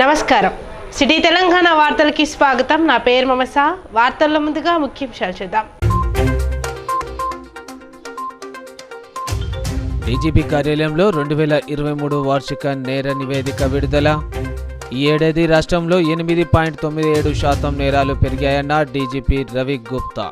నమస్కారం. సిటీ తెలంగాణ వార్తలకి స్వాగతం. నా పేరు మమస. వార్తల్లో ముందుగా ముఖ్యాంశాలు చూద్దాం. డీజీపీ కార్యాలయంలో 2023 వార్షిక నేర నివేదిక విడుదల. ఈ ఏడాది రాష్ట్రంలో 8.97% నేరాలు పెరిగాయన్న డీజీపీ రవి గుప్తా.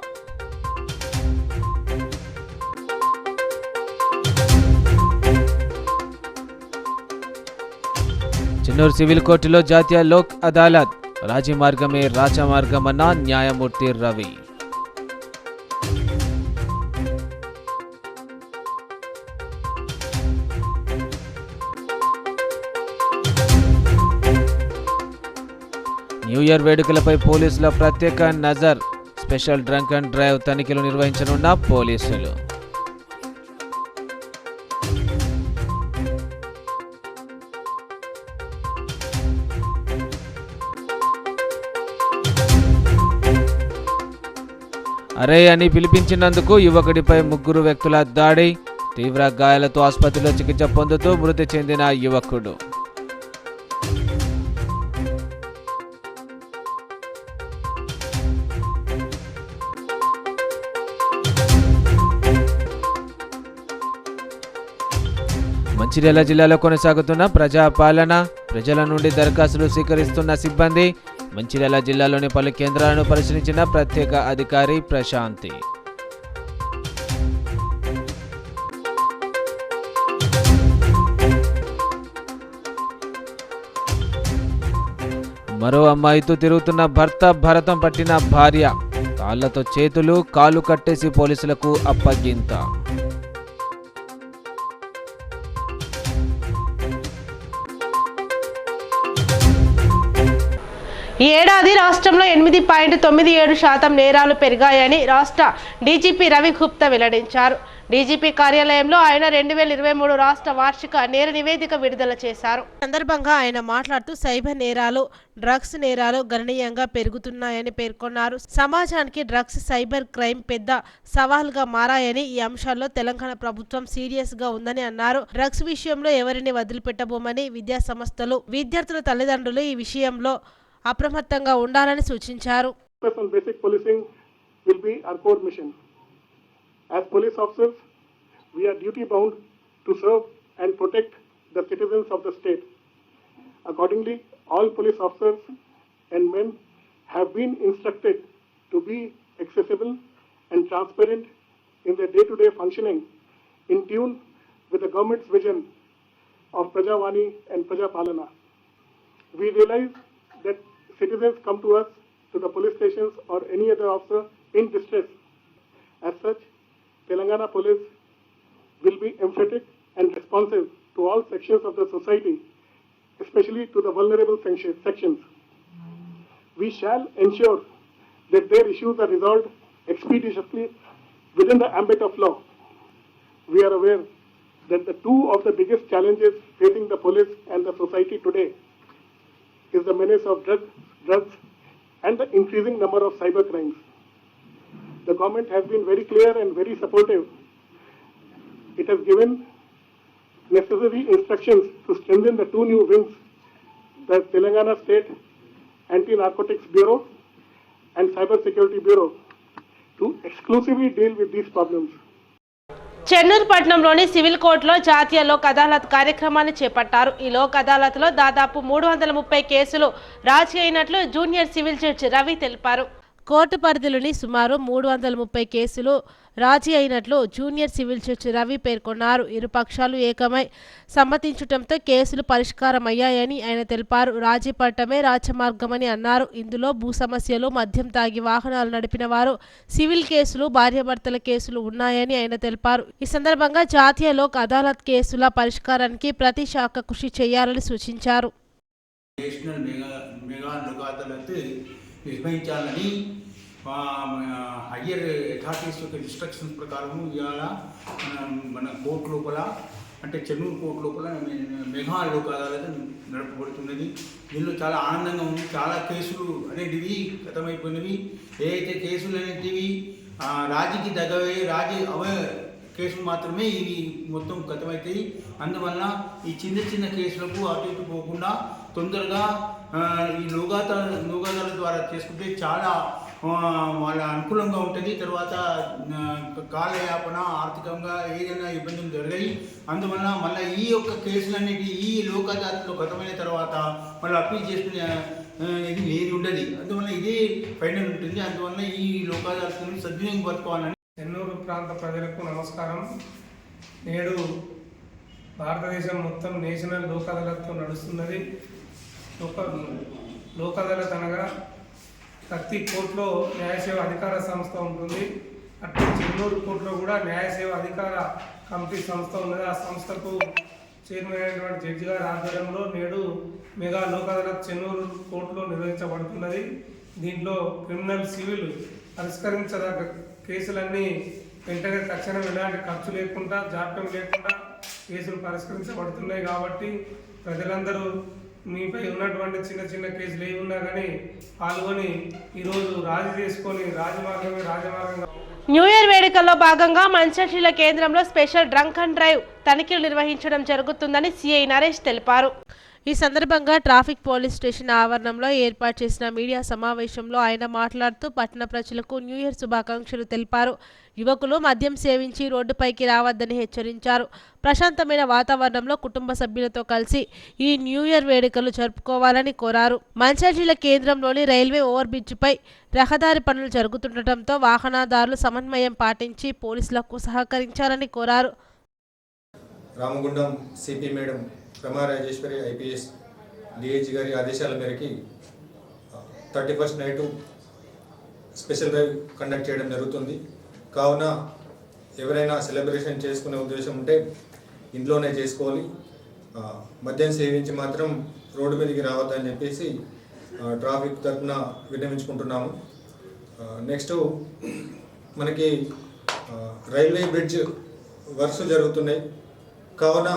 చెన్నూరు సివిల్ కోర్టులో జాతీయ లోక్ అదాలత్. రాజీ మార్గమే రాజమార్గమన్న న్యాయమూర్తి రవి. న్యూ ఇయర్ వేడుకలపై పోలీసుల ప్రత్యేక నజర్. స్పెషల్ డ్రంక్ అండ్ డ్రైవ్ తనిఖీలు నిర్వహించనున్న పోలీసులు. అరే అని పిలిపించినందుకు యువకుడిపై 3 వ్యక్తుల దాడి. తీవ్ర గాయాలతో ఆసుపత్రిలో చికిత్స పొందుతూ మృతి చెందిన యువకుడు. మంచిర్యాల జిల్లాలో కొనసాగుతున్న ప్రజాపాలన. ప్రజల నుండి దరఖాస్తులు స్వీకరిస్తున్న సిబ్బంది. మంచిర్యాల జిల్లాలోని పలు కేంద్రాలను పరిశీలించిన ప్రత్యేక అధికారి ప్రశాంతి. మరో అమ్మాయితో తిరుగుతున్న భర్త, భరతం పట్టిన భార్య. తాళ్లతో చేతులు కాలు కట్టేసి పోలీసులకు అప్పగింత. ఈ ఏడాది రాష్ట్రంలో 8.97% నేరాలు పెరిగాయని రాష్ట్ర డీజీపీ రవి గుప్తా వెల్లడించారు. డీజీపీ కార్యాలయంలో ఆయన 2023 రాష్ట్ర వార్షిక నేర నివేదిక విడుదల చేశారు. సందర్భంగా ఆయన మాట్లాడుతూ సైబర్ నేరాలు, డ్రగ్స్ నేరాలు గణనీయంగా పెరుగుతున్నాయని పేర్కొన్నారు. సమాజానికి డ్రగ్స్, సైబర్ క్రైమ్ పెద్ద సవాల్గా మారాయని, ఈ అంశాల్లో తెలంగాణ ప్రభుత్వం సీరియస్ గా ఉందని అన్నారు. డ్రగ్స్ విషయంలో ఎవరిని వదిలిపెట్టబోమని విద్యా సంస్థలు, విద్యార్థుల తల్లిదండ్రులు ఈ విషయంలో అప్రమత్తంగా ఉండాలని సూచించారు. Basic policing will be our core mission. As police officers, we are duty bound to serve and protect the citizens of the state. Accordingly, all police officers and men have been instructed to be accessible and transparent in their day-to-day functioning, in tune with the government's vision of Prajavani and Prajapalana. We realize that citizens come to us, to the police stations or any other officer in distress. As such, Telangana Police will be emphatic and responsive to all sections of the society, especially to the vulnerable sections. We shall ensure that their issues are resolved expeditiously within the ambit of law. We are aware that the two of the biggest challenges facing the police and the society today is the menace of drugs and the increasing number of cyber crimes. The government has been very clear and very supportive. It has given necessary instructions to strengthen the 2 new wings, the Telangana State Anti-Narcotics Bureau and Cyber Security Bureau, to exclusively deal with these problems. Chennur పట్టణంలోని civil కోర్టులో జాతీయ లోక్ అదాలత్ కార్యక్రమాన్ని చేపట్టారు. ఈ లోక్ అదాలత్లో దాదాపు 330 కేసులు రాజీ అయినట్లు junior civil judge Ravi తెలిపారు. కోర్టు పరిధిలోని సుమారు 330 కేసులు రాజీ అయినట్లు జూనియర్ సివిల్ జడ్జి రవి పేర్కొన్నారు. ఇరు పక్షాలు ఏకమై సమ్మతించడంతో కేసులు పరిష్కారమయ్యాయని ఆయన తెలిపారు. రాజీ పడటమే రాజమార్గమని అన్నారు. ఇందులో భూ సమస్యలు, మద్యం తాగి వాహనాలు నడిపిన వారు, సివిల్ కేసులు, భార్యాభర్తల కేసులు ఉన్నాయని ఆయన తెలిపారు. ఈ సందర్భంగా జాతీయ లోక్ అదాలత్ కేసుల పరిష్కారానికి ప్రతి శాఖ కృషి చేయాలని సూచించారు. నిర్వహించాలని హయ్యర్ అథారిటీస్ యొక్క ఇన్స్ట్రక్షన్స్ ప్రకారం ఇవాళ మన కోర్టు లోపల, అంటే చెన్నూరు కోర్టు లోపల మెగా లోక్ అదాలత్ నడపబడుతున్నది. దీనిలో చాలా ఆనందంగా ఉంది. చాలా కేసులు అనేటివి గతమైపోయినవి. ఏదైతే కేసులు అనేటివి రాజీకి దగ్గవే కేసులు మాత్రమే ఇవి మొత్తం గతమవుతాయి. అందువల్ల ఈ చిన్న చిన్న కేసులకు అటు ఇటు పోకుండా తొందరగా ఈ లోగాదాల ద్వారా చేసుకుంటే చాలా వాళ్ళ అనుకూలంగా ఉంటుంది. తర్వాత కాలయాపన ఆర్థికంగా ఏదైనా ఇబ్బందులు జరిగాయి. అందువల్ల మళ్ళీ ఈ యొక్క కేసులన్నిటి ఈ లోక్ అదాలత్లో గతమైన తర్వాత మళ్ళీ అప్పీల్ చేసుకునే ఇది ఏది ఉండదు. అందువల్ల ఇదే ఫైనల్ ఉంటుంది. అందువల్ల ఈ లోక్ అదాలత్ను సద్వినియోగం పరచుకోవాలని. చెన్నూరు ప్రాంత ప్రజలకు నమస్కారం. నేడు భారతదేశం మొత్తం నేషనల్ లోక్ అదాలత్తో నడుస్తున్నది. లోక్ అదాలత్ అనగా ప్రతి కోర్టులో న్యాయసేవ అధికార సంస్థ ఉంటుంది. అట్లే చెన్నూరు కోర్టులో కూడా న్యాయసేవ అధికార కమిటీ సంస్థ ఉన్నది. ఆ సంస్థకు చైర్మన్ అయినటువంటి జడ్జి గారి ఆధ్వర్యంలో నేడు మెగా లోక్ అదాలత్ చెన్నూరు కోర్టులో నిర్వహించబడుతున్నది. దీంట్లో క్రిమినల్, సివిల్ పరిష్కరించదగ్గ కేసులన్నీ వెంటనే తక్షణం ఎలాంటి ఖర్చు లేకుండా, జాప్యం లేకుండా కేసులు పరిష్కరించబడుతున్నాయి. కాబట్టి ప్రజలందరూ మీపై ఉన్నటువంటి చిన్న చిన్న కేసులు ఏమి ఉన్నా కానీ పాల్గొని ఈరోజు రాజీ చేసుకొని రాజమార్గంగా న్యూ ఇయర్ వేడుకల్లో భాగంగా మంచిర్యాల కేంద్రంలో స్పెషల్ డ్రంక్ అండ్ డ్రైవ్ తనిఖీలు నిర్వహించడం జరుగుతుందని సిఐ నరేష్ తెలిపారు. ఈ సందర్భంగా ట్రాఫిక్ పోలీస్ స్టేషన్ ఆవరణంలో ఏర్పాటు చేసిన మీడియా సమావేశంలో ఆయన మాట్లాడుతూ పట్టణ ప్రజలకు న్యూ ఇయర్ శుభాకాంక్షలు తెలిపారు. యువకులు మద్యం సేవించి రోడ్డుపైకి రావద్దని హెచ్చరించారు. ప్రశాంతమైన వాతావరణంలో కుటుంబ సభ్యులతో కలిసి ఈ న్యూ ఇయర్ వేడుకలు జరుపుకోవాలని కోరారు. మంచిర్యాల కేంద్రంలోని రైల్వే ఓవర్ బ్రిడ్జిపై రహదారి పనులు జరుగుతుండటంతో వాహనదారులు సమన్వయం పాటించి పోలీసులకు సహకరించాలని కోరారు. రామగుండం సిపి మేడం రమా రాజేశ్వరి ఐపీఎస్ డిఐజీ గారి ఆదేశాల మేరకి 31st night special drive conduct చేయడం జరుగుతుంది. కావున ఎవరైనా సెలబ్రేషన్ చేసుకునే ఉద్దేశం ఉంటే ఇంట్లోనే చేసుకోవాలి. మద్యం సేవించి మాత్రం రోడ్డు మీదకి రావద్దని చెప్పేసి ట్రాఫిక్ తరఫున విన్నవించుకుంటున్నాము. నెక్స్ట్ మనకి రైల్వే బ్రిడ్జ్ వర్క్స్ జరుగుతున్నాయి. కావున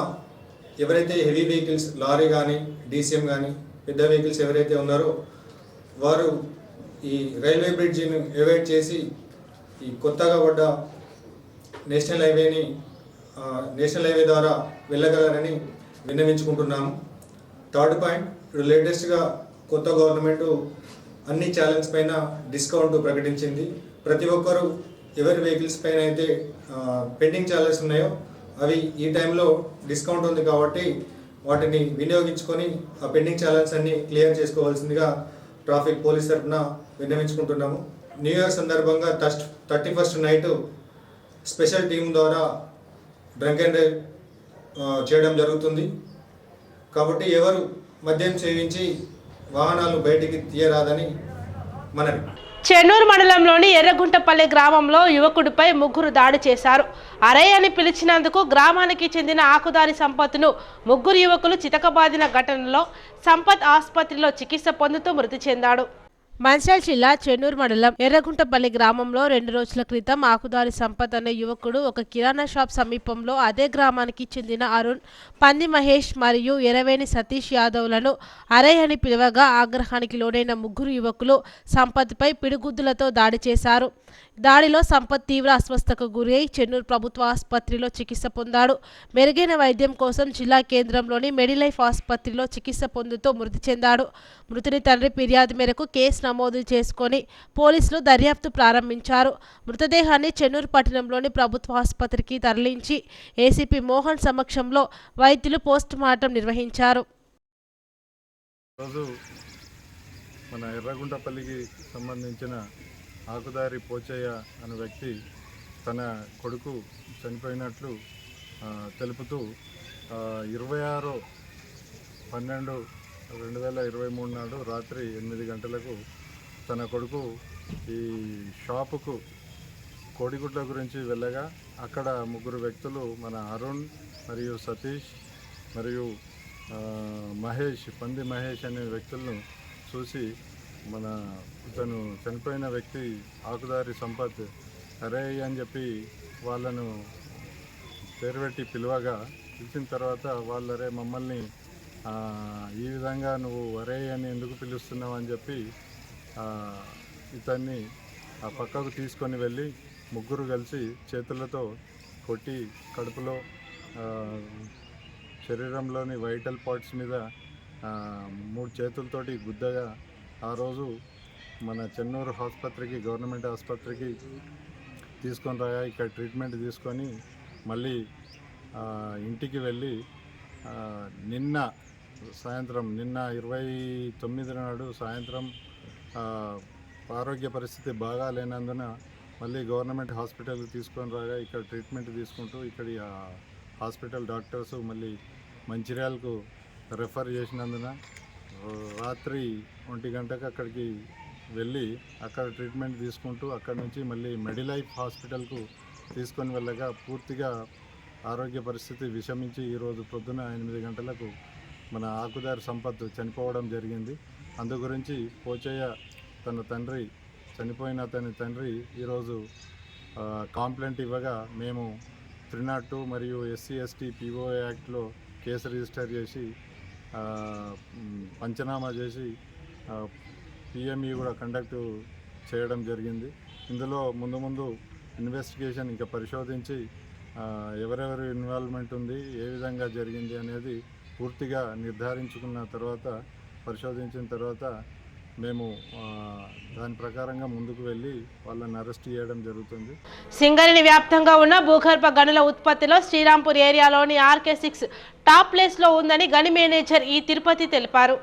ఎవరైతే హెవీ వెహికల్స్, లారీ కానీ, డీసీఎం కానీ, పెద్ద వెహికల్స్ ఎవరైతే ఉన్నారో వారు ఈ రైల్వే బ్రిడ్జిని అవాయిడ్ చేసి ఈ కొత్తగా పడ్డ నేషనల్ హైవే ద్వారా వెళ్ళగలరని విన్నవించుకుంటున్నాము. థర్డ్ పాయింట్, ఇప్పుడు లేటెస్ట్గా కొత్త గవర్నమెంట్ అన్ని ఛానల్స్ పైన డిస్కౌంట్ ప్రకటించింది. ప్రతి ఒక్కరూ ఎవరి వెహికల్స్ పైన అయితే పెండింగ్ ఛార్జెస్ ఉన్నాయో అవి ఈ టైంలో డిస్కౌంట్ ఉంది కాబట్టి వాటిని వినియోగించుకొని ఆ పెండింగ్ ఛార్జెస్ అన్ని క్లియర్ చేసుకోవాల్సిందిగా ట్రాఫిక్ పోలీస్ తరఫున విన్నవించుకుంటున్నాము. న్యూ ఇయర్ సందర్భంగా 31st నైట్ స్పెషల్ టీం ద్వారా డ్రంక్ అండ్ డ్రైవ్ చేయడం జరుగుతుంది. కాబట్టి ఎవరు మద్యం సేవించి వాహనాలు బయటికి తీయరాదని మనవి. చెన్నూరు మండలంలోని ఎర్రగుంటపల్లి గ్రామంలో యువకుడిపై ముగ్గురు దాడి చేశారు. అరే అని పిలిచినందుకు గ్రామానికి చెందిన ఆకుదారి సంపత్ను ముగ్గురు యువకులు చితకబాదిన ఘటనలో సంపత్ ఆసుపత్రిలో చికిత్స పొందుతూ మృతి చెందాడు. మంచిర్యాల జిల్లా చెన్నూరు మండలం ఎర్రగుంటపల్లి గ్రామంలో 2 రోజుల క్రితం ఆకుదారి సంపత్ అనే యువకుడు ఒక కిరాణా షాప్ సమీపంలో అదే గ్రామానికి చెందిన అరుణ్, పంది మహేష్ మరియు ఎరవేణి సతీష్ యాదవ్లను అరే అని పిలవగా ఆగ్రహానికి లోనైన ముగ్గురు యువకులు సంపత్పై పిడిగుద్దులతో దాడి చేశారు. దాడిలో సంపత్ తీవ్ర అస్వస్థతకు గురై చెన్నూరు ప్రభుత్వ ఆసుపత్రిలో చికిత్స పొందాడు. మెరుగైన వైద్యం కోసం జిల్లా కేంద్రంలోని మెడిలైఫ్ ఆసుపత్రిలో చికిత్స పొందుతూ మృతి చెందాడు. మృతుని తండ్రి ఫిర్యాదు మేరకు కేసు నమోదు చేసుకొని పోలీసులు దర్యాప్తు ప్రారంభించారు. మృతదేహాన్ని చెన్నూరు పట్టణంలోని ప్రభుత్వ ఆసుపత్రికి తరలించి ఏసీపీ మోహన్ సమక్షంలో వైద్యులు పోస్ట్ మార్టం నిర్వహించారు. మన ఎర్రగుంటపల్లికి సంబంధించిన ఆకుదారి పోచయ్య అనే వ్యక్తి తన కొడుకు చనిపోయినట్లు తెలుపుతూ 26/12/2023 నాడు రాత్రి 8 గంటలకు తన కొడుకు ఈ షాపుకు కోడిగుడ్ల గురించి వెళ్ళగా అక్కడ ముగ్గురు వ్యక్తులు మన అరుణ్ మరియు సతీష్ మరియు మహేష్, పంది మహేష్ అనే వ్యక్తులను చూసి మన ఇతను చనిపోయిన వ్యక్తి ఆకుదారి సంపత్ అరే అని చెప్పి వాళ్ళను పేరుపెట్టి పిలిచిన తర్వాత వాళ్ళరే మమ్మల్ని ఈ విధంగా నువ్వు అరే అని ఎందుకు పిలుస్తున్నావు అని చెప్పి ఇతన్ని ఆ పక్కకు తీసుకొని వెళ్ళి ముగ్గురు కలిసి చేతులతో కొట్టి కడుపులో శరీరంలోని వైటల్ పార్ట్స్ మీద 3 చేతులతోటి గుద్దగా ఆ రోజు మన చెన్నూరు ఆసుపత్రికి, గవర్నమెంట్ ఆసుపత్రికి తీసుకొని రాగా ఇక్కడ ట్రీట్మెంట్ తీసుకొని మళ్ళీ ఇంటికి వెళ్ళి నిన్న 29 నాడు సాయంత్రం ఆరోగ్య పరిస్థితి బాగా లేనందున మళ్ళీ గవర్నమెంట్ హాస్పిటల్కి తీసుకొని రాగా ఇక్కడ ట్రీట్మెంట్ తీసుకుంటూ ఇక్కడి హాస్పిటల్ డాక్టర్స్ మళ్ళీ మంచిర్యాలకు రెఫర్ చేసినందున రాత్రి 1 గంటకు అక్కడికి వెళ్ళి అక్కడ ట్రీట్మెంట్ తీసుకుంటూ అక్కడ నుంచి మళ్ళీ మెడిలైఫ్ హాస్పిటల్కు తీసుకొని వెళ్ళగా పూర్తిగా ఆరోగ్య పరిస్థితి విషమించి ఈరోజు పొద్దున 8 గంటలకు మన ఆకుదారి సంపత్ చనిపోవడం జరిగింది. అందు గురించి పోచయ్య తన తండ్రి చనిపోయిన అతని తండ్రి ఈరోజు కాంప్లైంట్ ఇవ్వగా మేము 302 మరియు SC/ST PO యాక్ట్లో కేసు రిజిస్టర్ చేసి పంచనామా చేసి PME కూడా కండక్ట్ చేయడం జరిగింది. ఇందులో ముందు ఇన్వెస్టిగేషన్ ఇంకా పరిశోధించి ఎవరెవరి ఇన్వాల్వ్మెంట్ ఉంది, ఏ విధంగా జరిగింది అనేది పూర్తిగా నిర్ధారించుకున్న తర్వాత, పరిశోధించిన తర్వాత మేము దాని ప్రకారంగా ముందుకు వెళ్ళి వాళ్ళని అరెస్ట్ చేయడం జరుగుతుంది. సింగరేణి వ్యాప్తంగా ఉన్న భూగర్భ గనుల ఉత్పత్తిలో శ్రీరాంపూర్ ఏరియాలోని RK6 టాప్ ప్లేస్లో ఉందని గని మేనేజర్ ఈ తిరుపతి తెలిపారు.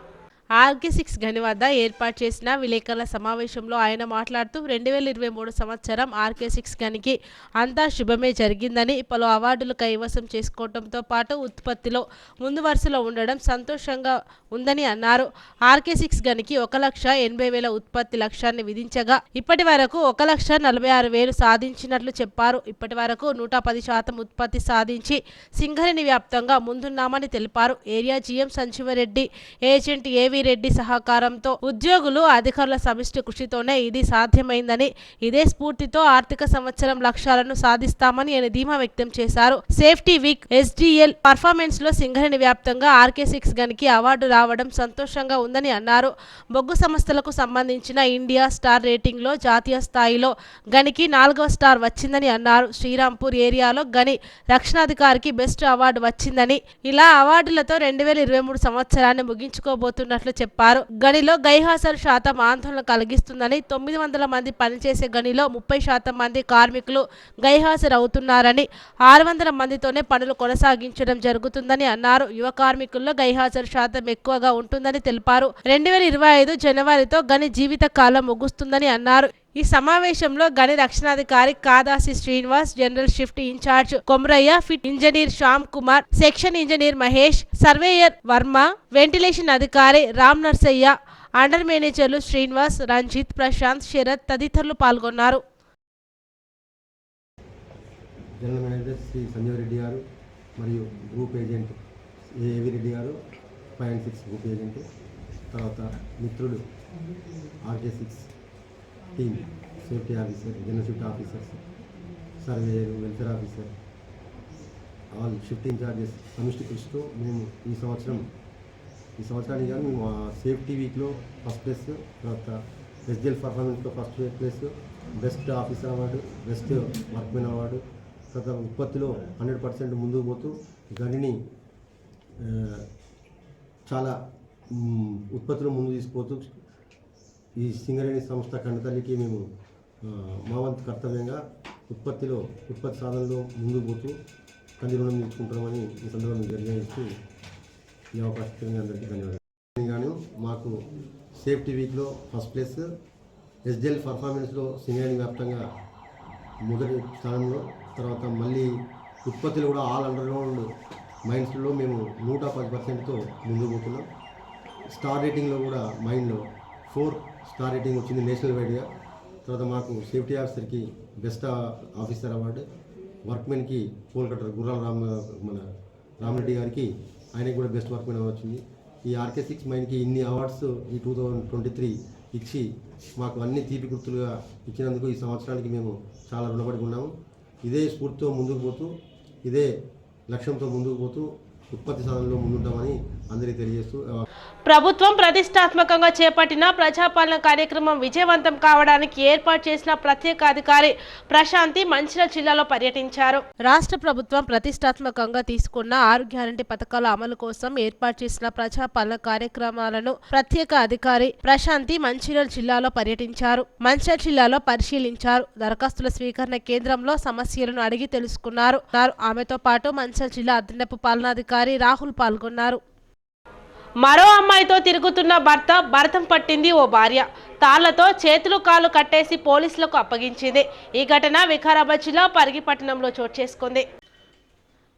RK6 గని వద్ద ఏర్పాటు చేసిన విలేకరుల సమావేశంలో ఆయన మాట్లాడుతూ 2023 సంవత్సరం RK6 గనికి అంతా శుభమే జరిగిందని, పలు అవార్డులు కైవసం చేసుకోవడంతో పాటు ఉత్పత్తిలో ముందు వరుసలో ఉండడం సంతోషంగా ఉందని అన్నారు. RK6 గనికి 1,80,000 ఉత్పత్తి లక్ష్యాన్ని విధించగా ఇప్పటి వరకు 1,46,000 సాధించినట్లు చెప్పారు. ఇప్పటి వరకు 110% ఉత్పత్తి సాధించి సింగరేణి వ్యాప్తంగా ముందున్నామని తెలిపారు. ఏరియా GM సంజీవరెడ్డి, ఏజెంట్ ఏవి రెడ్డి సహకారంతో ఉద్యోగులు, అధికారుల సమిష్టి కృషితోనే ఇది సాధ్యమైందని, ఇదే స్ఫూర్తితో ఆర్థిక సంవత్సరం లక్ష్యాలను సాధిస్తామని ఆయన ధీమా వ్యక్తం చేశారు. సేఫ్టీ వీక్ SDL పర్ఫార్మెన్స్ లో సింగరేణి వ్యాప్తంగా RK6 గనికి అవార్డు రావడం సంతోషంగా ఉందని అన్నారు. బొగ్గు సంస్థలకు సంబంధించిన ఇండియా స్టార్ రేటింగ్ లో జాతీయ స్థాయిలో గనికి 4వ స్టార్ వచ్చిందని అన్నారు. శ్రీరాంపూర్ ఏరియాలో గని రక్షణాధికారికి బెస్ట్ అవార్డు వచ్చిందని, ఇలా అవార్డులతో 2023 సంవత్సరాన్ని ముగించుకోబోతున్నట్లు చెప్పారు. గనిలో గైహాజరు శాతం ఆందోళన కలిగిస్తుందని, 900 మంది పనిచేసే గనిలో 30% మంది కార్మికులు గైహాజరు అవుతున్నారని, 600 మందితోనే పనులు కొనసాగించడం జరుగుతుందని అన్నారు. యువ కార్మికుల్లో గైహాజరు శాతం ఎక్కువగా ఉంటుందని తెలిపారు. 2025 జనవరితో గని జీవిత కాలం ముగుస్తుందని అన్నారు. ఈ సమావేశంలో గని రక్షణాధికారి Kadasi Srinivas, general shift incharge Komaraiah, fit engineer Shyam Kumar, section engineer Mahesh, surveyor Varma, ventilation అధికారి రామ్ నర్సయ్య, అండర్ మేనేజర్లు శ్రీనివాస్, రంజిత్, ప్రశాంత్, శరత్ తదితరులు పాల్గొన్నారు. జనరల్ మేనేజర్ శ్రీ సంజీవ్ రెడ్డి గారు మరియు గ్రూప్ ఏజెంట్ ఏవి రెడ్డి గారు, 5&6 గ్రూప్ ఏజెంట్, తర్వాత మిత్రుడు RK6 team, safety officer, general shift officers, surveyor, welfare officer, all shift incharges సమిష్టి కృషితో మేము ఈ సంవత్సరానికి కానీ మేము సేఫ్టీ వీక్లో ఫస్ట్ ప్లేస్, తర్వాత SDL పర్ఫార్మెన్స్లో first place, best officer award, best workmen award, తర్వాత ఉత్పత్తిలో 100% ముందుకు పోతూ గనిని చాలా ఉత్పత్తిలో ముందు తీసుకుపోతూ ఈ సింగరేణి సంస్థ కన్నతల్లికి మేము మా వంతు కర్తవ్యంగా ఉత్పత్తి సాధనలో ముందుకు పోతూ కంది రుణం తీసుకుంటామని ఈ సందర్భంగా తెలియజేస్తూ ఈ అవకాశం అందరికీ ధన్యవాదాలు. గాను మాకు సేఫ్టీ వీక్లో ఫస్ట్ ప్లేస్, SDL పర్ఫార్మెన్స్లో సింగరేణి వ్యాప్తంగా మొదటి స్థానంలో, తర్వాత మళ్ళీ ఉత్పత్తిలో కూడా ఆల్ అండర్గ్రౌండ్ మైన్స్లో మేము 110%తో ముందుకు పోతున్నాం. స్టార్ రేటింగ్లో కూడా మైన్లో 4 స్టార్ రేటింగ్ వచ్చింది నేషనల్ వైడ్గా. తర్వాత మాకు సేఫ్టీ ఆఫీసర్కి బెస్ట్ ఆఫీసర్ అవార్డు, వర్క్మెన్కి పోల్ కట్టర్ గుర్రాల రామరెడ్డి గారికి ఆయనకి కూడా బెస్ట్ వర్క్మెన్ అవార్డు వచ్చింది. ఈ RK6 మైన్కి ఇన్ని అవార్డ్స్ ఈ 2023 ఇచ్చి మాకు అన్ని తీపి గుర్తులుగా ఇచ్చినందుకు ఈ సంవత్సరానికి మేము చాలా రుణపడి ఉన్నాము. ఇదే స్ఫూర్తితో ముందుకు పోతూ, ఇదే లక్ష్యంతో ముందుకు పోతూ ఉత్పత్తి సాధనలో ముందుంటామని అందరికీ తెలియజేస్తూ ప్రభుత్వం ప్రతిష్టాత్మకంగా చేపట్టిన ప్రజాపాలన కార్యక్రమం విజయవంతం కావడానికి ఏర్పాటు చేసిన ప్రత్యేక అధికారి ప్రశాంతి మంచిర్యాల జిల్లాలో పర్యటించారు. రాష్ట్ర ప్రభుత్వం ప్రతిష్టాత్మకంగా తీసుకున్న 6 గ్యారంటీ పథకాల అమలు కోసం ఏర్పాటు చేసిన ప్రజాపాలన కార్యక్రమాలను ప్రత్యేక అధికారి ప్రశాంతి మంచిర్యాల జిల్లాలో పర్యటించారు. మంచిర్యాల జిల్లాలో పరిశీలించారు. దరఖాస్తుల స్వీకరణ కేంద్రంలో సమస్యలను అడిగి తెలుసుకున్నారు. ఆమెతో పాటు మంచిర్యాల జిల్లా అదనపు పాలనాధికారి రాహుల్ పాల్గొన్నారు. మరో అమ్మాయితో తిరుగుతున్న భరతం పట్టింది ఓ భార్య. తాళ్లతో చేతులు కాళ్ళు కట్టేసి పోలీసులకు అప్పగించింది. ఈ ఘటన వికారాబాద్ జిల్లా పరిగి పట్టణంలో చోటు చేసుకుంది.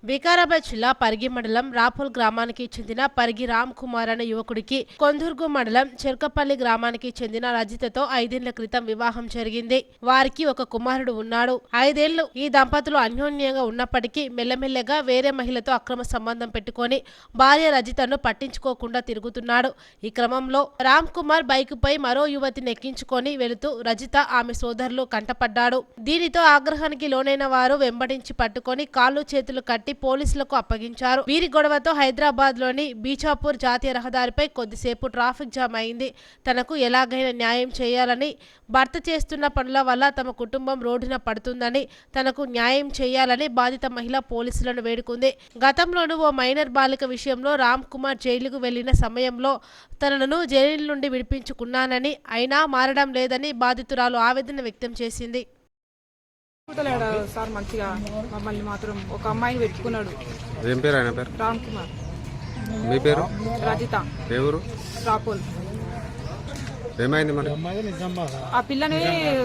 వికారాబాద్ జిల్లా పరిగి మండలం రాపోల్ గ్రామానికి చెందిన పరిగి రామ్ కుమార్ అనే యువకుడికి కొందుర్గు మండలం చెర్కపల్లి గ్రామానికి చెందిన రజితతో 5 ఏళ్ల క్రితం వివాహం జరిగింది. వారికి ఒక కుమారుడు ఉన్నాడు. 5 ఏళ్లు ఈ దంపతులు అన్యోన్యంగా ఉన్నప్పటికీ మెల్లమెల్లగా వేరే మహిళతో అక్రమ సంబంధం పెట్టుకొని భార్య రజితను పట్టించుకోకుండా తిరుగుతున్నాడు. ఈ క్రమంలో రామ్ కుమార్ బైకుపై మరో యువతిని ఎక్కించుకొని వెళుతూ రజిత ఆమె సోదరులు కంటపడ్డాడు. దీనితో ఆగ్రహానికి లోనైన వారు వెంబడించి పట్టుకొని కాళ్ళు చేతులు కట్టి పోలీసులకు అప్పగించారు. వీరి గొడవతో హైదరాబాద్ లోని బీచాపూర్ జాతీయ రహదారిపై కొద్దిసేపు ట్రాఫిక్ జామ్ అయింది. తనకు ఎలాగైనా న్యాయం చేయాలని, భర్త చేస్తున్న పనుల వల్ల తమ కుటుంబం రోడ్డున పడుతుందని, తనకు న్యాయం చేయాలని బాధిత మహిళ పోలీసులను వేడుకుంది. గతంలోనూ ఓ మైనర్ బాలిక విషయంలో రామ్ కుమార్ జైలుకు వెళ్లిన సమయంలో తనను జైలు నుండి విడిపించుకున్నానని, అయినా మారడం లేదని బాధితురాలు ఆవేదన వ్యక్తం చేసింది. సార్ మంచిగా మమ్మల్ని మాత్రం ఒక అమ్మాయిని పెట్టుకున్నాడు. ఏం పేరు ఆయన పేరు? రామ్ కుమార్. మీ పేరు? రజిత. ఎవరు? రాపోల్. ఏమైంది మరి? ఆ పిల్లని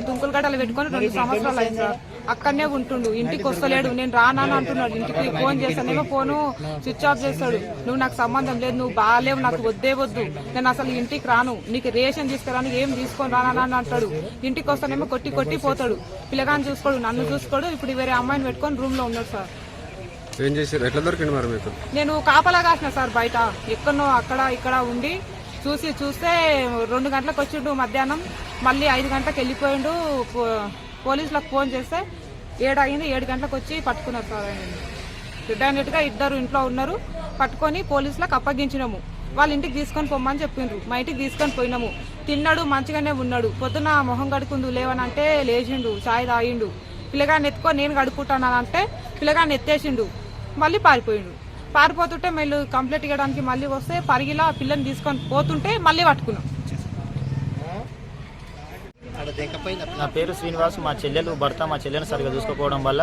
దుంకులు గడ్డలు పెట్టుకొని 2 సంవత్సరాలు అయింది సార్. అక్కడనే ఉంటుండు, ఇంటికి వస్తలేడు. నేను రానాను అంటున్నాడు. ఇంటికి ఫోన్ చేస్తానేమో ఫోను స్విచ్ ఆఫ్ చేస్తాడు. నువ్వు నాకు సంబంధం లేదు, నువ్వు బాగాలేవు, నాకు వద్దే వద్దు, నేను అసలు ఇంటికి రాను, నీకు రేషన్ తీసుకురాను, ఏం తీసుకొని రానని అంటాడు. ఇంటికి వస్తానేమో కొట్టి పోతాడు. పిల్లగాని చూసుకోడు, నన్ను చూసుకోడు. ఇప్పుడు వేరే అమ్మాయిని పెట్టుకొని రూమ్ లో ఉన్నాడు సార్. ఏం చేశారు? ఎట్లా దొరికింది మరి మీకు? నేను కాపలా కాసిన సార్ బయట, ఎక్కడో అక్కడ ఇక్కడ ఉండి చూస్తే 2 గంటలకు వచ్చిండు మధ్యాహ్నం. మళ్ళీ 5 గంటలకు వెళ్ళిపోయిండు. పోలీసులకు ఫోన్ చేస్తే 7 అయింది. 7 గంటలకు వచ్చి పట్టుకున్నారు సార్. రిటైర్నెట్గా 2 ఇంట్లో ఉన్నారు. పట్టుకొని పోలీసులకు అప్పగించినాము. వాళ్ళ ఇంటికి తీసుకొని పొమ్మని చెప్పిండ్రు. మా ఇంటికి తీసుకొని పోయినాము. తిన్నాడు, మంచిగానే ఉన్నాడు. పొద్దున మొహం కడుకుందు లేవనంటే లేచిండు, చాయ్ తాగిండు. పిల్లగాన్ని ఎత్తుకొని నేను కడుక్కుంటానంటే పిల్లగాన్ని ఎత్తేసిండు. మళ్ళీ పారిపోయిండు. పారిపోతుంటే మళ్ళీ కంప్లైంట్ ఇవ్వడానికి మళ్ళీ వస్తే పరిగిలా పిల్లని తీసుకొని పోతుంటే మళ్ళీ పట్టుకున్నాం. నా పేరు శ్రీనివాస్. మా చెల్లెలు భర్త మా చెల్లెని సరిగా చూసుకోకపోవడం వల్ల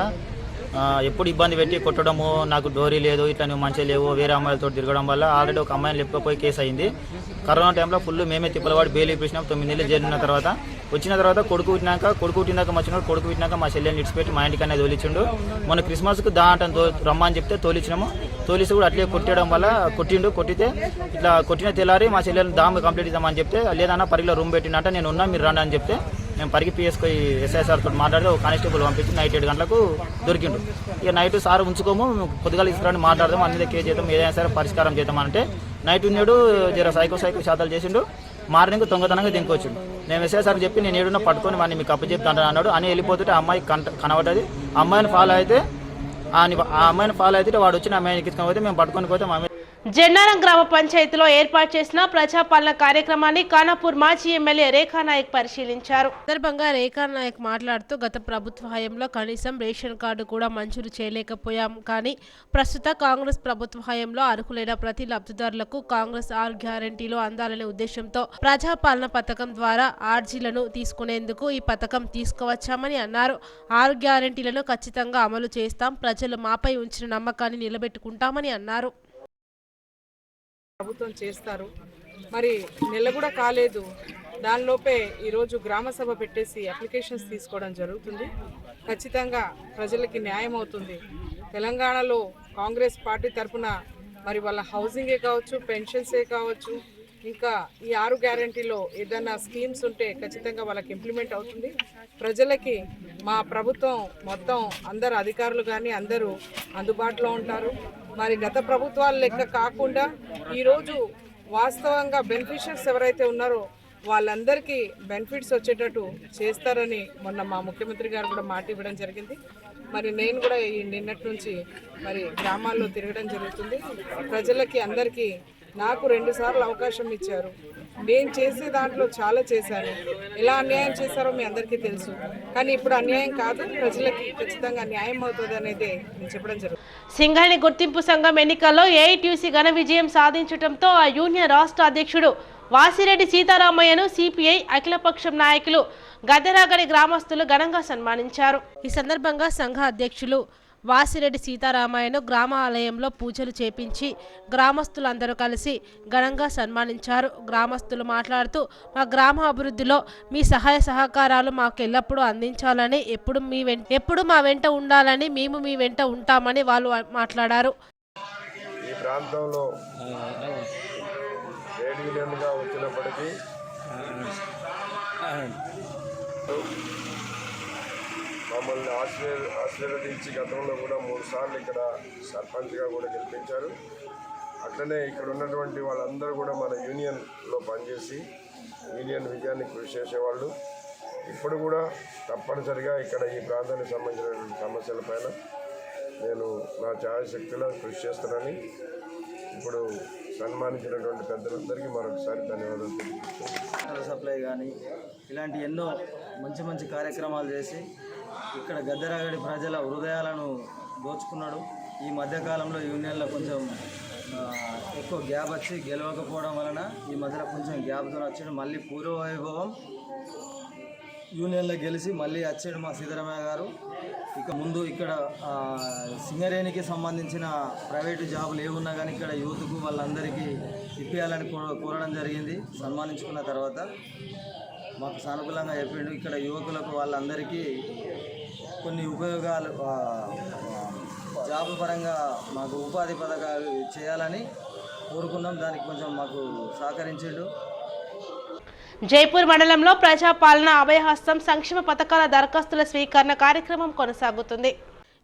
ఎప్పుడు ఇబ్బంది పెట్టి కొట్టడము, నాకు డోరీ లేదు, ఇట్లా నువ్వు మంచిగా లేవు, వేరే అమ్మాయిలతో తిరగడం వల్ల ఆల్రెడీ ఒక అమ్మాయిని లేకపోయి కేసు అయింది. కరోనా టైంలో ఫుల్ మేమే తిప్పలవాడి బెయిల్ ఇప్పించినాం. 9 నెలలు జైలు ఉన్న తర్వాత వచ్చిన తర్వాత కొడుకు పుట్టినాక వచ్చినాడు. కొడుకు పుట్టినాక మా చెల్లెని ఇడిచిపెట్టి మా ఇంటికి అనేది తోలిచ్చిండు. మొన్న క్రిస్మస్కు రమ్మని చెప్తే తోలిచ్చినాము. తోలిసి కూడా అట్లే కొట్టడం వల్ల కొట్టితే ఇట్లా కొట్టిన తెల్లారి మా చెల్లెని దామ్ కంప్లీట్ ఇద్దామని చెప్తే లేదన్నా పరిగిలో రూమ్ పెట్టినట్ట నేను ఉన్నా, మీరు రండి అని చెప్తే మేము పరిగి పిఎస్కి ఎస్ఐ సార్ తోటి మాట్లాడితే ఒక కానిస్టేబుల్ పంపించి నైట్ 7 గంటలకు దొరికిండు. ఇక నైట్ సార్ ఉంచుకోము, పొద్దుగాలు తీసుకురండి మాట్లాడదాం, అన్ని కేసు చేద్దాం, ఏదైనా సరే పరిష్కారం చేద్దామంటే నైట్ ఉన్నాడు. జర సైకో శాతాలు చేసిండు. మార్నింగ్ దొంగతనంగా దింకొచ్చిండు. నేను ఎస్ఐ సార్ చెప్పి నేను ఏడున్నా పట్టుకొని వాడిని మీకు అప్పచెప్తాను అన్నాడు. అని వెళ్ళిపోతుంటే అమ్మాయి కనబడ్డది. అమ్మాయిని ఫాలో అయితే వాడు వచ్చిన అమ్మాయిని తీసుకొని పోతే మేము పట్టుకొని పోతే మా జన్నారం గ్రామ పంచాయతీలో ఏర్పాటు చేసిన ప్రజాపాలన కార్యక్రమాన్ని ఖానాపూర్ మాజీ ఎమ్మెల్యే రేఖానాయక్ పరిశీలించారు. సందర్భంగా రేఖానాయక్ మాట్లాడుతూ గత ప్రభుత్వ హయాంలో కనీసం రేషన్ కార్డు కూడా మంజూరు చేయలేకపోయాం, కానీ ప్రస్తుత కాంగ్రెస్ ప్రభుత్వ హయాంలో అర్హులైన ప్రతి లబ్ధిదారులకు కాంగ్రెస్ 6 గ్యారెంటీలు అందాలనే ఉద్దేశంతో ప్రజాపాలన పథకం ద్వారా ఆర్జీలను తీసుకునేందుకు ఈ పథకం తీసుకువచ్చామని అన్నారు. 6 గ్యారెంటీలను ఖచ్చితంగా అమలు చేస్తాం, ప్రజలు మాపై ఉంచిన నమ్మకాన్ని నిలబెట్టుకుంటామని అన్నారు. ప్రభుత్వం చేస్తారు. మరి నెల కూడా కాలేదు, దానిలోపే ఈరోజు గ్రామ సభ పెట్టేసి అప్లికేషన్స్ తీసుకోవడం జరుగుతుంది. ఖచ్చితంగా ప్రజలకి న్యాయం అవుతుంది. తెలంగాణలో కాంగ్రెస్ పార్టీ తరఫున మరి వాళ్ళ హౌసింగే కావచ్చు, పెన్షన్సే కావచ్చు, ఇంకా ఈ 6 గ్యారెంటీలో ఏదైనా స్కీమ్స్ ఉంటే ఖచ్చితంగా వాళ్ళకి ఇంప్లిమెంట్ అవుతుంది. ప్రజలకి మా ప్రభుత్వం మొత్తం అందరు అధికారులు కానీ అందరూ అందుబాటులో ఉంటారు. మరి గత ప్రభుత్వాల లెక్క కాకుండా ఈరోజు వాస్తవంగా బెనిఫిషియర్స్ ఎవరైతే ఉన్నారో వాళ్ళందరికీ బెనిఫిట్స్ వచ్చేటట్టు చేస్తారని మొన్న మా ముఖ్యమంత్రి గారు కూడా మాట ఇవ్వడం జరిగింది. మరి నేను కూడా ఈ నిన్నటి నుంచి మరి గ్రామాల్లో తిరగడం జరుగుతుంది. ప్రజలకి అందరికీ నాకు 2 సార్లు అవకాశం ఇచ్చారు. నేను చేసే దాంట్లో చాలా చేశాను. ఎలా అన్యాయం చేశారో మీ అందరికీ తెలుసు. కానీ ఇప్పుడు అన్యాయం కాదు, ప్రజలకి ఖచ్చితంగా న్యాయం అవుతుంది అనేది నేను చెప్పడం జరుగుతుంది. సింగరేణి గుర్తింపు సంఘం ఎన్నికల్లో ఏఐటీయూసీ ఘన విజయం సాధించడంతో ఆ యూనియన్ రాష్ట్ర అధ్యక్షుడు వాసిరెడ్డి సీతారామయ్యను సిపిఐ అఖిలపక్షం నాయకులు గద్దెరాగడి గ్రామస్తులు ఘనంగా సన్మానించారు. ఈ సందర్భంగా సంఘ అధ్యక్షులు వాసిరెడ్డి సీతారామయ్యను గ్రామ ఆలయంలో పూజలు చేపించి గ్రామస్తులందరూ కలిసి ఘనంగా సన్మానించారు. గ్రామస్తులు మాట్లాడుతూ మా గ్రామ అభివృద్ధిలో మీ సహాయ సహకారాలు మాకు ఎల్లప్పుడూ అందించాలని, ఎప్పుడు మా వెంట ఉండాలని, మేము మీ వెంట ఉంటామని వాళ్ళు మాట్లాడారు. ఈ ప్రాంతంలో ట్రేడ్ యూనియన్గా వచ్చినప్పటికీ మమ్మల్ని ఆశీర్వదించి గతంలో కూడా 3 సార్లు ఇక్కడ సర్పంచ్గా కూడా గెలిపించారు. అట్లనే ఇక్కడ ఉన్నటువంటి వాళ్ళందరూ కూడా మన యూనియన్లో పనిచేసి యూనియన్ విజయాన్ని కృషి చేసేవాళ్ళు. ఇప్పుడు కూడా తప్పనిసరిగా ఇక్కడ ఈ ప్రాంతానికి సంబంధించినటువంటి సమస్యలపైన నేను నా ఛాయశక్తిలో కృషి చేస్తానని ఇప్పుడు సన్మానించినటువంటి పెద్దలందరికీ మరొకసారి ధన్యవాదాలు తెలియజేస్తున్నాను. సప్లై కానీ ఇలాంటి ఎన్నో మంచి కార్యక్రమాలు చేసి ఇక్కడ గద్దెరాగడి ప్రజల హృదయాలను దోచుకున్నాడు. ఈ మధ్యకాలంలో యూనియన్లో కొంచెం ఎక్కువ గ్యాప్ వచ్చి గెలవకపోవడం వలన ఈ మధ్యలో కొంచెం గ్యాప్తో వచ్చాడు. మళ్ళీ పూర్వ వైభవం యూనియన్లో గెలిచి మళ్ళీ వచ్చాడు మా సీతారామయ్య గారు. ఇక ముందు ఇక్కడ సింగరేణికి సంబంధించిన ప్రైవేటు జాబులు ఏమున్నా కానీ ఇక్కడ యూత్కు వాళ్ళందరికీ ఇప్పించాలని కోరడం జరిగింది. సన్మానించుకున్న తర్వాత మాకు సానుకూలంగా చెప్పిండు. ఇక్కడ యువకులకు వాళ్ళందరికీ కొన్ని ఉపయోగాలు జాబ్ పరంగా మాకు ఉపాధి పథకాలు చేయాలని కోరుకున్నాం. దానికి కొంచెం మాకు సహకరించిండు. జైపూర్ మండలంలో ప్రజాపాలన అభయహస్తం సంక్షేమ పథకాల దరఖాస్తుల స్వీకరణ కార్యక్రమం కొనసాగుతుంది.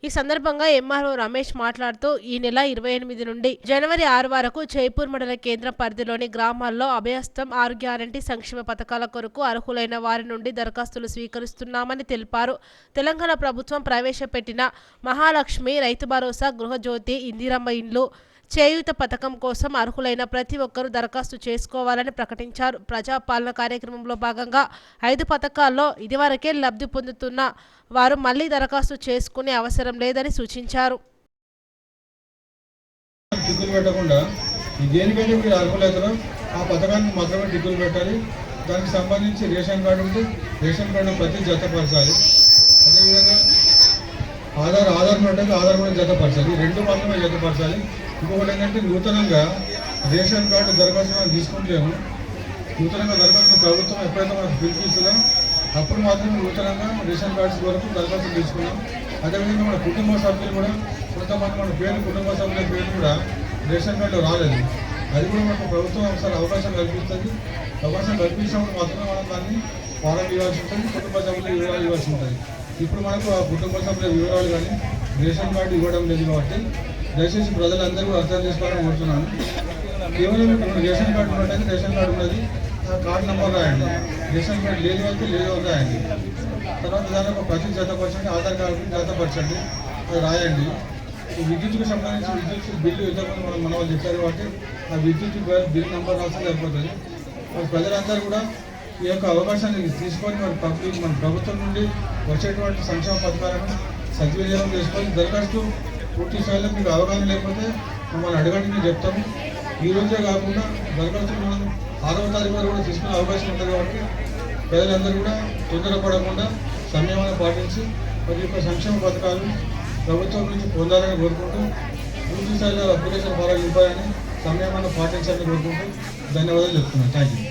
ఈ సందర్భంగా ఎంఆర్ఓ రమేష్ మాట్లాడుతూ ఈ నెల 28 నుండి జనవరి 6 వరకు జైపూర్ మండల కేంద్రం పరిధిలోని గ్రామాల్లో అభయహస్తం 6 గ్యారంటీ సంక్షేమ పథకాల కొరకు అర్హులైన వారి నుండి దరఖాస్తులు స్వీకరిస్తున్నామని తెలిపారు. తెలంగాణ ప్రభుత్వం ప్రవేశపెట్టిన మహాలక్ష్మి, రైతు భరోసా, గృహజ్యోతి, ఇందిరమ్మ ఇండ్లు, చేయూత పథకం కోసం అర్హులైన ప్రతి ఒక్కరూ దరఖాస్తు చేసుకోవాలని ప్రకటించారు. ప్రజాపాలన కార్యక్రమంలో భాగంగా 5 పథకాల్లో ఇదివరకే లబ్ధి పొందుతున్న వారు మళ్లీ దరఖాస్తు చేసుకునే అవసరం లేదని సూచించారు. టిక్కులు పెట్టకుండా దేనికైతే మీరు అర్హులవుతారో ఆ పథకానికి మాత్రమే టిక్కులు పెట్టాలి. దానికి సంబంధించి రేషన్ కార్డు ఉంటే రేషన్ కార్డు ప్రతి జతపరచాలి. అదేవిధంగా ఆధార్ ఉంటే ఆధార్ కూడా జతపరచాలి. 2 మాత్రమే జతపరచాలి. ఇంకొకటి ఏంటంటే నూతనంగా రేషన్ కార్డు దరఖాస్తు మనం తీసుకుంటేమో నూతనంగా దరఖాస్తు ప్రభుత్వం ఎప్పుడైతే మనకు పిలిపిస్తుందో అప్పుడు మాత్రమే నూతనంగా రేషన్ కార్డ్స్ వరకు దరఖాస్తు తీసుకున్నాం. అదేవిధంగా మన కుటుంబ సభ్యులు కూడా కొంతమంది మన కుటుంబ సభ్యుల పేరు కూడా రేషన్ కార్డులో రాలేదు. అది కూడా మనకు ప్రభుత్వం ఒకసారి అవకాశం కల్పిస్తుంది. అవకాశం కల్పించినప్పుడు మాత్రమే మనం దాన్ని ఫారం ఇవ్వాల్సి ఉంటుంది, కుటుంబ సభ్యుల వివరాలు ఇవ్వాల్సి ఉంటుంది. ఇప్పుడు మనకు ఆ కుటుంబ సభ్యుల వివరాలు కానీ రేషన్ కార్డు ఇవ్వడం లేదు కాబట్టి దయచేసి ప్రజలందరూ అర్థం చేసుకోవాలని కోరుతున్నాను. కేవలం ఇప్పుడు రేషన్ కార్డు ఉన్నట్టయితే రేషన్ కార్డు ఉన్నది, ఆ కార్డు నెంబర్ రాయండి. రేషన్ కార్డు లేదు అయితే లేదు అని రాయండి. తర్వాత దానికి ప్రతి జతపరచండి, ఆధార్ కార్డు జతపరచండి, అది రాయండి. ఈ విద్యుత్కు సంబంధించి విద్యుత్ బిల్లు ఇంతకుముందు మన వాళ్ళు చెప్పారు కాబట్టి ఆ విద్యుత్ బిల్ నెంబర్ రాస్తే సరిపోతుంది. ప్రజలందరూ కూడా ఈ యొక్క అవకాశాన్ని తీసుకొని మన ప్రభుత్వం నుండి వచ్చేటువంటి సంక్షేమ పథకాలను సద్వినియోగం చేసుకొని దరఖాస్తు పూర్తి స్థాయిలో మీకు అవగాహన లేకపోతే మమ్మల్ని అడగండి, మేము చెప్తాము. ఈ రోజే కాకుండా దరఖాస్తులు మనం 6వ తారీఖు వరకు కూడా తీసుకునే అవకాశం ఉంటుంది కాబట్టి ప్రజలందరూ కూడా తొందరపడకుండా సంయమనం పాటించి ప్రతి ఒక్క సంక్షేమ పథకాలు ప్రభుత్వం నుంచి పొందాలని కోరుకుంటూ పూర్తి స్థాయిలో అప్లికేషన్ ఫారాలు ఇవ్వాలని సంయమనం పాటించాలని కోరుకుంటూ ధన్యవాదాలు చెప్తున్నాను. Thank you.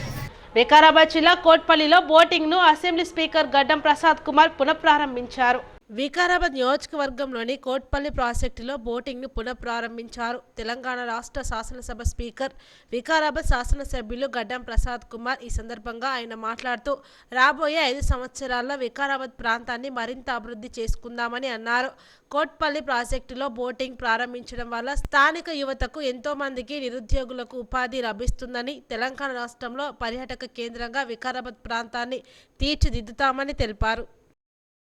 వికారాబాద్ జిల్లా కోట్పల్లిలో బోటింగ్ ను అసెంబ్లీ స్పీకర్ గడ్డం ప్రసాద్ కుమార్ పునఃప్రారంభించారు. వికారాబాద్ నియోజకవర్గంలోని కోట్పల్లి ప్రాజెక్టులో బోటింగ్ను పునఃప్రారంభించారు. తెలంగాణ రాష్ట్ర శాసనసభ స్పీకర్, వికారాబాద్ శాసనసభ్యులు గడ్డం ప్రసాద్ కుమార్. ఈ సందర్భంగా ఆయన మాట్లాడుతూ రాబోయే 5 సంవత్సరాల్లో వికారాబాద్ ప్రాంతాన్ని మరింత అభివృద్ధి చేసుకుందామని అన్నారు. కోట్పల్లి ప్రాజెక్టులో బోటింగ్ ప్రారంభించడం వల్ల స్థానిక యువతకు ఎంతో మందికి నిరుద్యోగులకు ఉపాధి లభిస్తుందని, తెలంగాణ రాష్ట్రంలో పర్యాటక కేంద్రంగా వికారాబాద్ ప్రాంతాన్ని తీర్చిదిద్దుతామని తెలిపారు.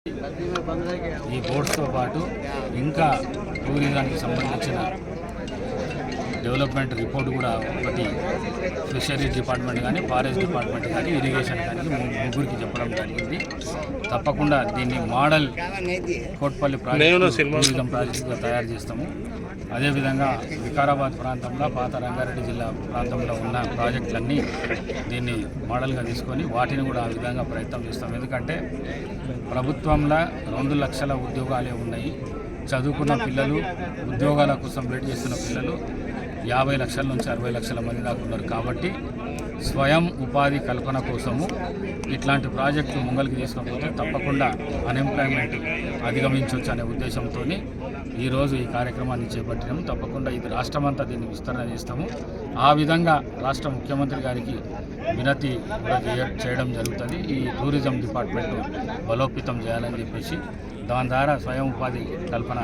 ఈ బోర్డ్స్తో పాటు ఇంకా టూరిజానికి సంబంధించిన డెవలప్మెంట్ రిపోర్ట్ కూడా ఒకటి ఫిషరీస్ డిపార్ట్మెంట్ కానీ ఫారెస్ట్ డిపార్ట్మెంట్ కానీ ఇరిగేషన్ కానీ ముగ్గురికి చెప్పడం జరిగింది. తప్పకుండా దీన్ని మోడల్ కోట్పల్లి టూరిజం ప్రాజెక్టుగా తయారు చేస్తాము. అదేవిధంగా వికారాబాద్ ప్రాంతంలో పాత రంగారెడ్డి జిల్లా ప్రాంతంలో ఉన్న ప్రాజెక్టులన్నీ దీన్ని మోడల్గా తీసుకొని వాటిని కూడా ఆ విధంగా ప్రయత్నం చేస్తాం. ఎందుకంటే ప్రభుత్వంలో 2 లక్షల ఉద్యోగాలే ఉన్నాయి. చదువుకున్న పిల్లలు, ఉద్యోగాల కోసం వెయిట్ చేస్తున్న పిల్లలు 50 లక్షల నుంచి 60 లక్షల మంది దాకా ఉన్నారు. కాబట్టి స్వయం ఉపాధి కల్పన కోసము ఇట్లాంటి ప్రాజెక్టులు ముంగలికి తీసుకపోతే తప్పకుండా అన్ఎంప్లాయ్మెంట్ అధిగమించవచ్చు అనే ఉద్దేశంతో ఈరోజు ఈ కార్యక్రమాన్ని చేపట్టినాము. తప్పకుండా ఇది రాష్ట్రమంతా దీన్ని విస్తరణ చేస్తాము. ఆ విధంగా రాష్ట్ర ముఖ్యమంత్రి గారికి వినతి కూడా చేయడం జరుగుతుంది. ఈ టూరిజం డిపార్ట్మెంట్ బలోపేతం చేయాలని చెప్పేసి దాని ద్వారా స్వయం ఉపాధి కల్పన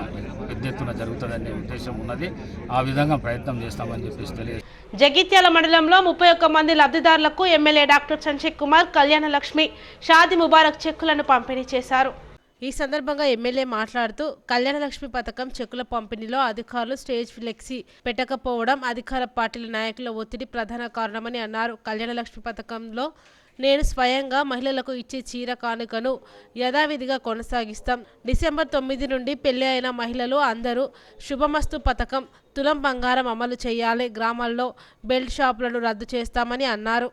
పెద్ద ఎత్తున జరుగుతుందనే ఉద్దేశం ఉన్నది. ఆ విధంగా ప్రయత్నం చేస్తామని చెప్పేసి తెలియదు. జగిత్యాల మండలంలో 31 మంది లబ్ధిదారులకు ఎమ్మెల్యే డాక్టర్ సంజయ్ కుమార్ కళ్యాణ లక్ష్మి షాదీ ముబారక్ చెక్కులను పంపిణీ చేశారు. ఈ సందర్భంగా ఎమ్మెల్యే మాట్లాడుతూ కళ్యాణ లక్ష్మి పథకం చెక్కుల పంపిణీలో అధికారులు స్టేజ్ ఫ్లెక్సీ పెట్టకపోవడం అధికార పార్టీల నాయకుల ఒత్తిడి ప్రధాన కారణమని అన్నారు. కళ్యాణ లక్ష్మి పథకంలో నేను స్వయంగా మహిళలకు ఇచ్చే చీర కానుకను యథావిధిగా కొనసాగిస్తాం. డిసెంబర్ 9 నుండి పెళ్లి అయిన మహిళలు అందరూ శుభమస్తు పథకం తులం బంగారం అమలు చేయాలి. గ్రామాల్లో బెల్ట్ షాపులను రద్దు చేస్తామని అన్నారు.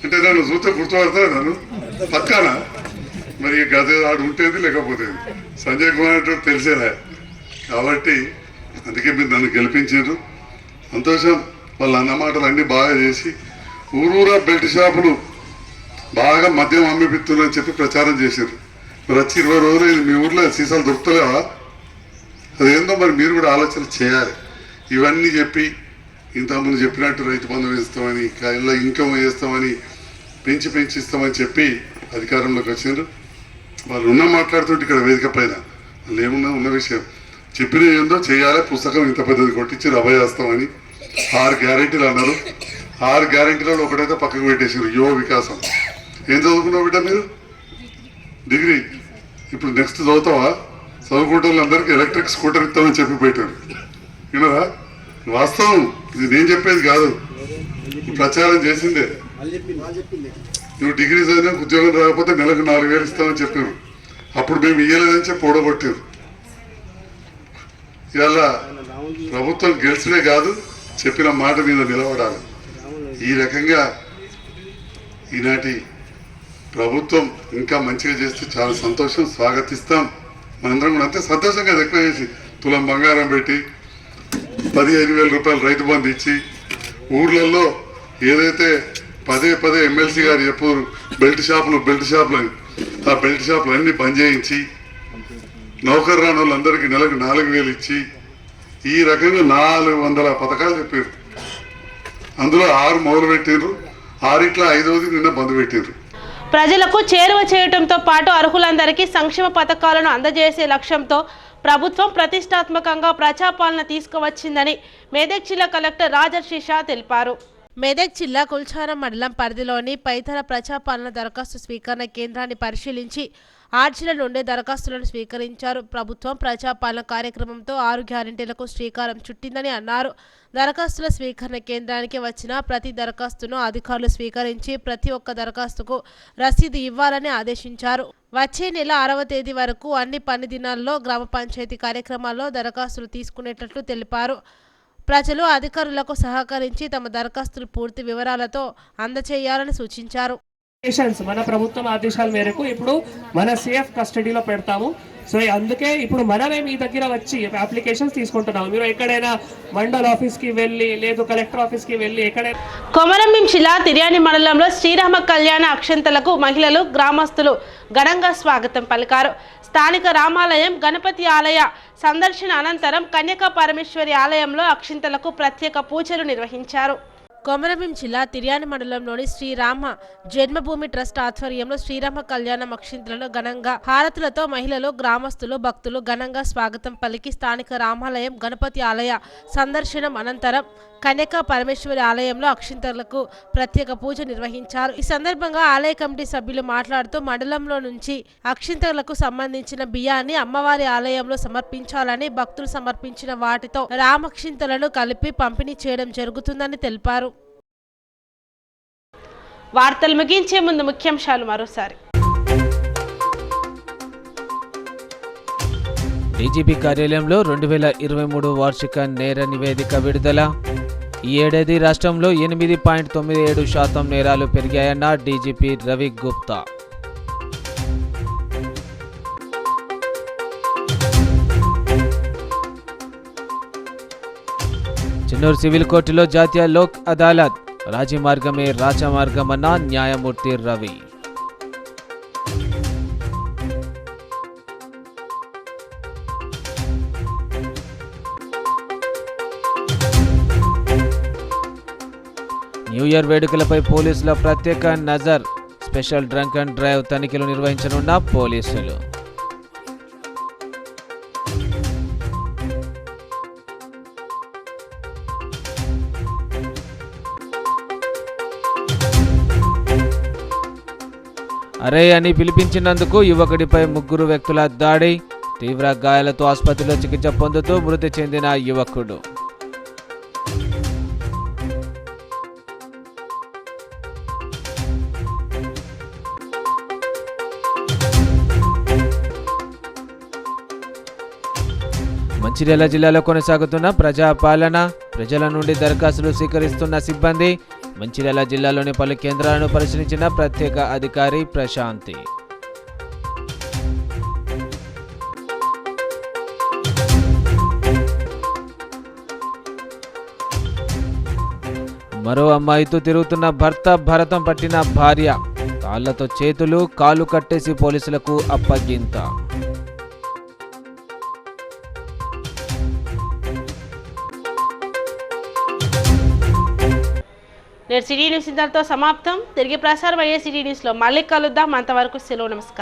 అంటే నన్ను చూస్తే గుర్తుపడతాను పక్కన మరి గత ఆడు ఉంటేది లేకపోతే సంజయ్ కుమార్ అంటే తెలిసేదా. కాబట్టి అందుకే మీరు నన్ను గెలిపించారు. సంతోషం. వాళ్ళ అన్నమాటలు అన్నీ బాగా చేసి ఊరూరా బెల్ట్ షాపులు బాగా మద్యం అమ్మిపిస్తున్నారని చెప్పి ప్రచారం చేశారు. మరి వచ్చి 20 రోజులు మీ ఊర్లో సీసాలు దొరుకుతలేవా? అదేందో మరి మీరు కూడా ఆలోచన చేయాలి. ఇవన్నీ చెప్పి ఇంతకుముందు చెప్పినట్టు రైతు బంధు వేస్తామని ఇలా ఇన్కమ్ వేస్తామని పెంచి ఇస్తామని చెప్పి అధికారంలోకి వచ్చారు. వాళ్ళు మాట్లాడుతుంటే ఇక్కడ వేదిక పైన వాళ్ళు ఏమున్నా ఉన్న విషయం చెప్పిన ఏందో చేయాలి. పుస్తకం ఇంత పెద్దది కొట్టించి అభయస్తామని 6 గ్యారెంటీలు అన్నారు. 6 గ్యారెంటీలలో ఒకటైతే పక్కకు పెట్టేసారు. యువ వికాసం. ఏం చదువుకున్నావు బిడ్డ మీరు? డిగ్రీ. ఇప్పుడు నెక్స్ట్ చదువుతావా? చదువుకుంటే వాళ్ళందరికీ ఎలక్ట్రిక్ స్కూటర్ ఇస్తామని చెప్పి పెట్టారు. వినరా? వాస్తవం. ఇది నేను చెప్పేది కాదు, ప్రచారం చేసిందే. నువ్వు డిగ్రీ చదివినా ఉద్యోగం రాకపోతే నెలకు 4,000 ఇస్తామని చెప్పారు. అప్పుడు మేము ఇయ్యలేదని చెప్పి ఓడగొట్టారు. ఇవాళ ప్రభుత్వం గెలిచినే కాదు, చెప్పిన మాట మీద నిలబడాలి. ఈ రకంగా ఈనాటి ప్రభుత్వం ఇంకా మంచిగా చేస్తే చాలా సంతోషం, స్వాగతిస్తాం. మనందరం కూడా అంతే సంతోషంగా ఎక్కువ చేసి తులం బంగారం పెట్టి 15,000 రూపాయలు రైతు బంధు ఇచ్చి ఊర్లలో ఏదైతే పదే ఎమ్మెల్సీ గారు చెప్పారు బెల్ట్ షాపులు అని, ఆ బెల్ట్ షాపులు అన్ని బంద్ చేయించి నౌకరు రాని వాళ్ళందరికీ నెలకు 4,000 ఇచ్చి ఈ రకంగా 400 పథకాలు చెప్పారు. అందులో 6 మొదలు పెట్టారు. 6 5వది నిన్న బంద్ పెట్టారు. ప్రజలకు చేరువ చేయడంతో పాటు అర్హులందరికీ సంక్షేమ పథకాలను అందజేసే లక్ష్యంతో ప్రభుత్వం ప్రతిష్టాత్మకంగా ప్రజాపాలన తీసుకువచ్చిందని మెదక్ జిల్లా కలెక్టర్ రాజర్షి షా తెలిపారు. మెదక్ జిల్లా కుల్చారం మండలం పరిధిలోని పైతర ప్రజాపాలన దరఖాస్తు స్వీకరణ కేంద్రాన్ని పరిశీలించి ఆర్జీల నుండి దరఖాస్తులను స్వీకరించారు. ప్రభుత్వం ప్రజాపాలన కార్యక్రమంతో 6 గ్యారెంటీలకు శ్రీకారం చుట్టిందని అన్నారు. దరఖాస్తుల స్వీకరణ కేంద్రానికి వచ్చిన ప్రతి దరఖాస్తును అధికారులు స్వీకరించి ప్రతి ఒక్క దరఖాస్తుకు రసీదు ఇవ్వాలని ఆదేశించారు. వచ్చే నెల 6వ తేదీ వరకు అన్ని పని దినాల్లో గ్రామ పంచాయతీ కార్యక్రమాల్లో దరఖాస్తులు తీసుకునేటట్లు తెలిపారు. ప్రజలు అధికారులకు సహకరించి తమ దరఖాస్తులు పూర్తి వివరాలతో అందజేయాలని సూచించారు. మన ప్రభుత్వం ఆదేశాల మేరకు ఇప్పుడు మన సేఫ్ కస్టడీలో పెడతాము. సో అందుకే ఇప్పుడు మనమే మీ దగ్గర వచ్చి అప్లికేషన్స్ తీసుకుంటున్నాము. మీరు ఎక్కడైనా మండల్ ఆఫీస్కి వెళ్ళి లేదు కలెక్టర్ ఆఫీస్కి వెళ్ళి ఎక్కడైనా. కొమరంభీం జిల్లా తిర్యాని మండలంలో శ్రీరామ కళ్యాణ అక్షంతలకు మహిళలు గ్రామస్తులు ఘనంగా స్వాగతం పలికారు. స్థానిక రామాలయం గణపతి ఆలయ సందర్శన అనంతరం కన్యకా పరమేశ్వరి ఆలయంలో అక్షింతలకు ప్రత్యేక పూజలు నిర్వహించారు. కొమరంభీం జిల్లా తిర్యాని మండలంలోని శ్రీరామ జన్మభూమి ట్రస్ట్ ఆధ్వర్యంలో శ్రీరామ కళ్యాణం అక్షింతలను ఘనంగా హారతులతో మహిళలు గ్రామస్తులు భక్తులు ఘనంగా స్వాగతం పలికి స్థానిక రామాలయం గణపతి ఆలయ సందర్శనం అనంతరం కన్యకా పరమేశ్వరి ఆలయంలో అక్షింతలకు ప్రత్యేక పూజ నిర్వహించారు. ఈ సందర్భంగా ఆలయ కమిటీ సభ్యులు మాట్లాడుతూ మండలంలో నుంచి అక్షింతలకు సంబంధించిన బియ్యాన్ని అమ్మవారి ఆలయంలో సమర్పించాలని, భక్తులు సమర్పించిన వాటితో రామక్షింతలను కలిపి పంపిణీ చేయడం జరుగుతుందని తెలిపారు. వార్తలు ముగించే ముందు ముఖ్యాంశాలు మరోసారి. డీజీపీ కార్యాలయంలో 2023 వార్షిక నేర నివేదిక విడుదల. ఈ ఏడాది రాష్ట్రంలో 8.97% నేరాలు పెరిగాయన్న డీజీపీ రవి గుప్తా. చెన్నూరు సివిల్ కోర్టులో జాతీయ లోక్ అదాలత్. రాజీ మార్గమే రాజమార్గమన్న న్యాయమూర్తి రవి. న్యూ ఇయర్ వేడుకలపై పోలీసుల ప్రత్యేక నజర్. స్పెషల్ డ్రంక్ అండ్ డ్రైవ్ తనిఖీలు నిర్వహించనున్న పోలీసులు. అరే అని పిలిపించినందుకు యువకుడిపై 3 వ్యక్తుల దాడి. తీవ్ర గాయాలతో ఆసుపత్రిలో చికిత్స పొందుతూ మృతి చెందిన యువకుడు. మంచిర్యాల జిల్లాలో కొనసాగుతున్న ప్రజాపాలన. ప్రజల నుండి దరఖాస్తులు స్వీకరిస్తున్న సిబ్బంది. మంచిర్యాల జిల్లాలోని పలు కేంద్రాలను పరిశీలించిన ప్రత్యేక అధికారి ప్రశాంతి. మరో అమ్మాయితో తిరుగుతున్న భర్త, భరతం పట్టిన భార్య. తాళ్లతో చేతులు కాళ్ళు కట్టేసి పోలీసులకు అప్పగింత. నేడు సిటీ న్యూస్ ఇంతటితో సమాప్తం. తిరిగి ప్రసారం అయ్యే సిటీ న్యూస్లో మళ్ళీ కలుద్దాం. అంతవరకు సెలవు, నమస్కారం.